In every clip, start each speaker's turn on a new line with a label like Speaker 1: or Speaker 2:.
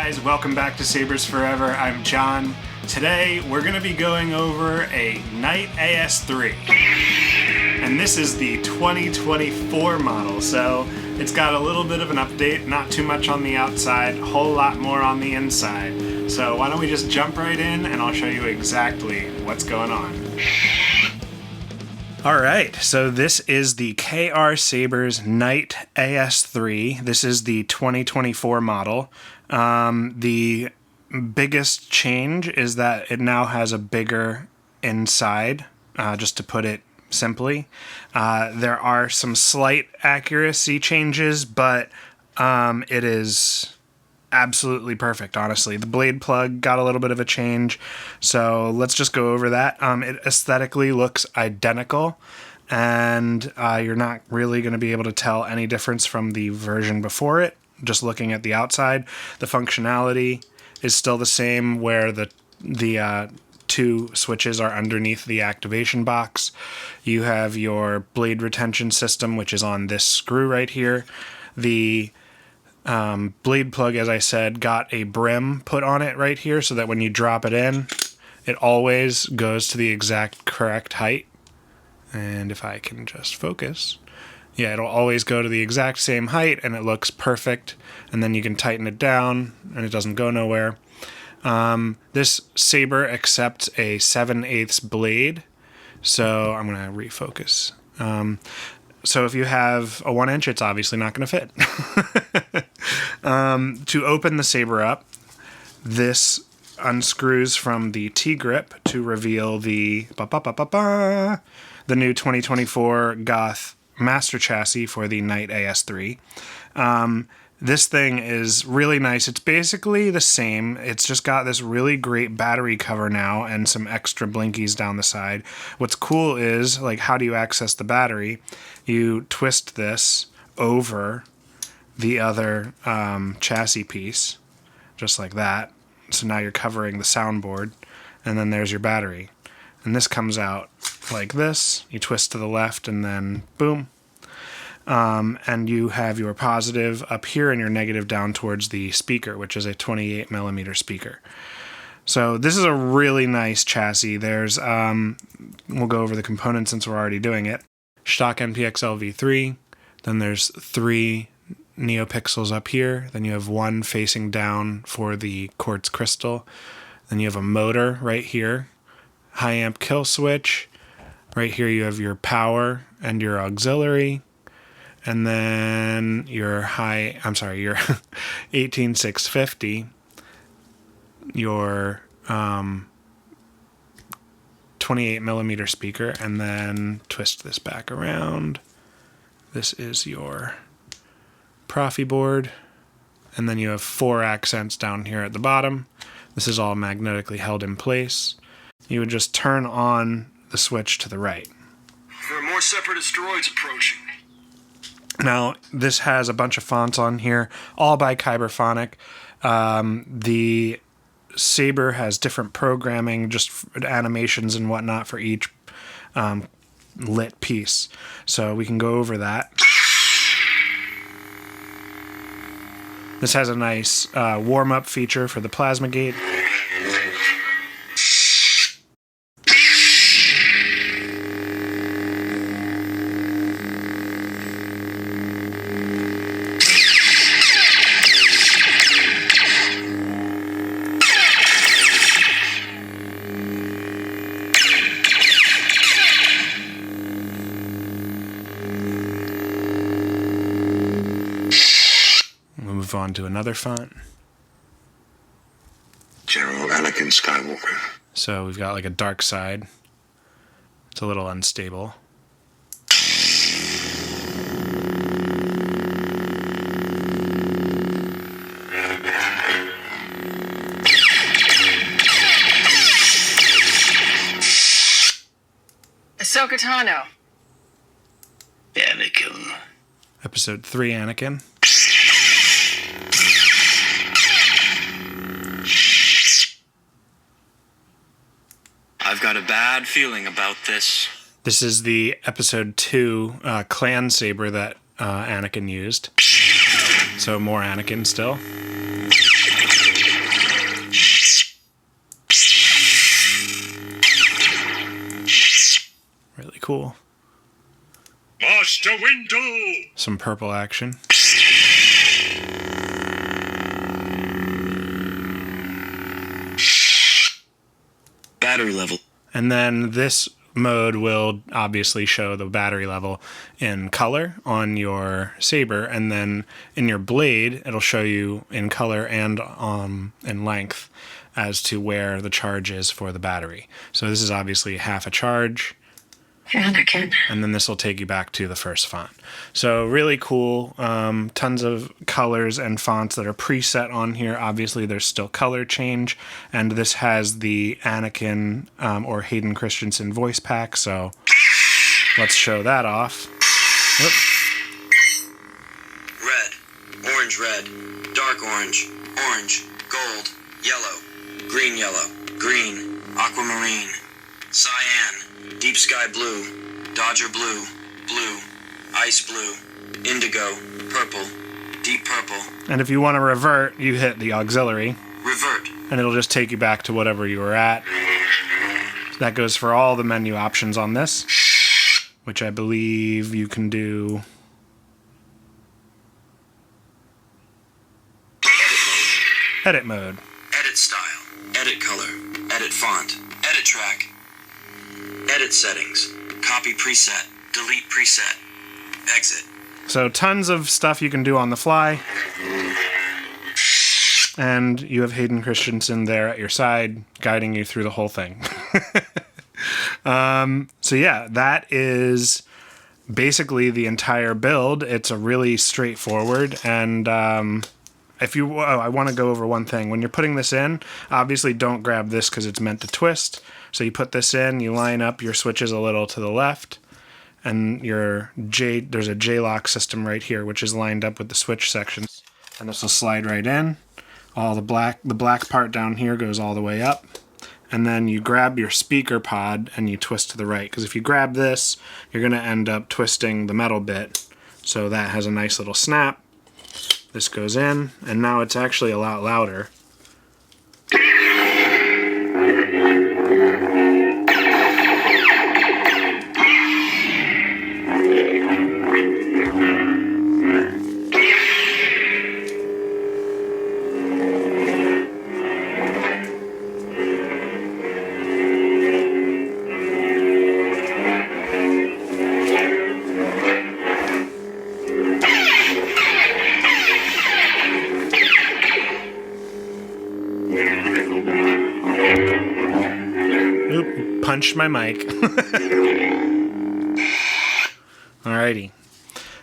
Speaker 1: guys, welcome back to Sabers Forever. I'm John. Today we're going to be going over a Knight AS3. And this is the 2024 model, so it's got a little bit of an update, not too much on the outside, a whole lot more on the inside. So why don't we just jump right in and I'll show you exactly what's going on. Alright, so this is the KR Sabers Knight AS3. This is the 2024 model. The biggest change is that it now has a bigger inside, just to put it simply. There are some slight accuracy changes, but it is absolutely perfect, honestly. The blade plug got a little bit of a change, so let's just go over that. It aesthetically looks identical, and you're not really going to be able to tell any difference from the version before it, just looking at the outside. The functionality is still the same, where the two switches are underneath the activation box. You have your blade retention system, which is on this screw right here. The blade plug, as I said, got a brim put on it right here so that when you drop it in, it always goes to the exact correct height. And if I can just focus, yeah, it'll always go to the exact same height and it looks perfect. And then you can tighten it down and it doesn't go nowhere. This saber accepts a 7/8 blade, so I'm going to refocus. So if you have a 1 inch, it's obviously not going to fit. To open the saber up, this unscrews from the T-grip to reveal the new 2024 Goth Master Chassis for the Knight AS3. This thing is really nice. It's basically the same. It's just got this really great battery cover now and some extra blinkies down the side. What's cool is, like, how do you access the battery? You twist this over the other chassis piece, just like that. So now you're covering the soundboard, and then there's your battery. And this comes out like this. You twist to the left, and then boom. And you have your positive up here and your negative down towards the speaker, which is a 28mm speaker. So this is a really nice chassis. There's, we'll go over the components since we're already doing it. Shtok NPXL V3, then there's 3 neopixels up here, then you have 1 facing down for the quartz crystal, then you have a motor right here, high amp kill switch, right here you have your power and your auxiliary, and then your your 18650, your 28mm speaker, and then twist this back around. This is your Proffieboard, and then you have 4 accents down here at the bottom. This is all magnetically held in place. You would just turn on the switch to the right.
Speaker 2: There are more separatist droids approaching.
Speaker 1: Now, this has a bunch of fonts on here, all by Kyberphonic. The Saber has different programming, just animations and whatnot for each lit piece. So we can go over that. This has a nice warm-up feature for the plasma gate. Move on to another font.
Speaker 2: General Anakin Skywalker.
Speaker 1: So we've got like a dark side. It's a little unstable.
Speaker 3: Ahsoka Tano.
Speaker 2: Anakin.
Speaker 1: Episode 3, Anakin.
Speaker 2: I've got a bad feeling about this.
Speaker 1: This is the episode 2 clan saber that Anakin used. So more Anakin still. cool.
Speaker 3: Master window!
Speaker 1: Some purple action.
Speaker 2: Battery level.
Speaker 1: And then this mode will obviously show the battery level in color on your saber, and then in your blade it'll show you in color and in length as to where the charge is for the battery. So this is obviously half a charge.
Speaker 4: Anakin.
Speaker 1: And then this will take you back to the first font. So really cool. Tons of colors and fonts that are preset on here. Obviously, there's still color change. And this has the Anakin or Hayden Christensen voice pack. So let's show that off. Whoop.
Speaker 2: Red, orange, red, dark orange, orange, gold, yellow, green, aquamarine, cyan, deep sky blue, Dodger blue, blue, ice blue, indigo, purple, deep purple.
Speaker 1: And if you want to revert, you hit the auxiliary.
Speaker 2: Revert.
Speaker 1: And it'll just take you back to whatever you were at. That goes for all the menu options on this, which I believe you can do. Edit mode.
Speaker 2: Edit style. Edit color. Edit font. Edit track. Edit settings. Copy preset. Delete preset. Exit.
Speaker 1: So tons of stuff you can do on the fly. And you have Hayden Christensen there at your side, guiding you through the whole thing. So yeah, that is basically the entire build. It's a really straightforward, and I want to go over one thing. When you're putting this in, obviously don't grab this because it's meant to twist. So you put this in, you line up your switches a little to the left, and there's a J-lock system right here, which is lined up with the switch sections. And this will slide right in. All the black part down here goes all the way up. And then you grab your speaker pod and you twist to the right. Because if you grab this, you're going to end up twisting the metal bit. So that has a nice little snap. This goes in, and now it's actually a lot louder. Oop, punched my mic. Alrighty.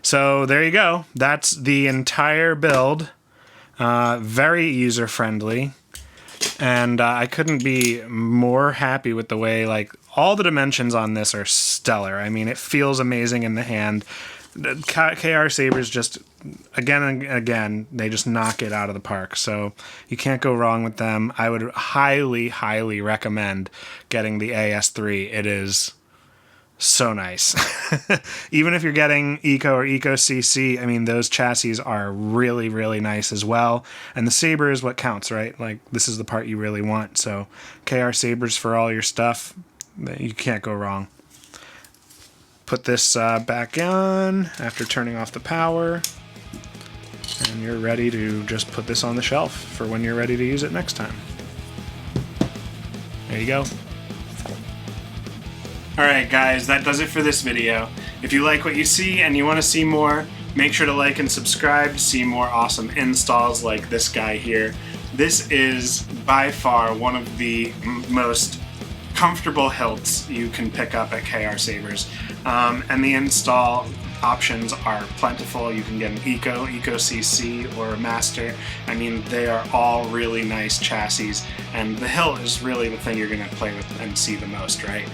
Speaker 1: So there you go. That's the entire build. Very user-friendly. And I couldn't be more happy with the way, like, all the dimensions on this are stellar. I mean, it feels amazing in the hand. The KR Sabers just, again and again, they just knock it out of the park. So you can't go wrong with them. I would highly, highly recommend getting the AS3. It is so nice. Even if you're getting Eco or Eco CC, I mean, those chassis are really, really nice as well. And the Saber is what counts, right? Like, this is the part you really want. So KR Sabers for all your stuff, you can't go wrong. Put this back on after turning off the power, and you're ready to just put this on the shelf for when you're ready to use it next time. There you go. Alright guys, that does it for this video. If you like what you see and you want to see more, make sure to like and subscribe to see more awesome installs like this guy here. This is by far one of the most comfortable hilts you can pick up at KR Sabers. And the install options are plentiful. You can get an Eco CC, or a Master. I mean, they are all really nice chassis, and the hilt is really the thing you're going to play with and see the most, right?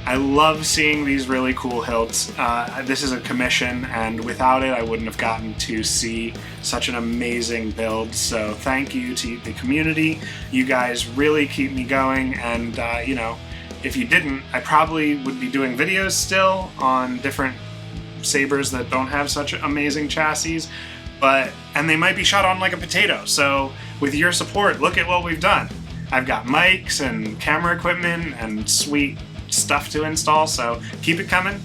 Speaker 1: I love seeing these really cool hilts. This is a commission, and without it I wouldn't have gotten to see such an amazing build. So thank you to the community. You guys really keep me going, and you know, if you didn't, I probably would be doing videos still on different Sabers that don't have such amazing chassis, and they might be shot on like a potato. So with your support, look at what we've done. I've got mics and camera equipment and sweet stuff to install, so keep it coming.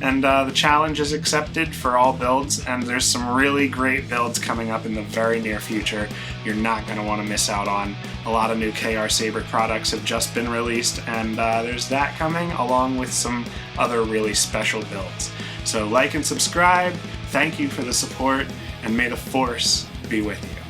Speaker 1: And the challenge is accepted for all builds, and there's some really great builds coming up in the very near future you're not going to want to miss out on. A lot of new KR Saber products have just been released, and there's that coming along with some other really special builds. So like and subscribe, thank you for the support, and may the Force be with you.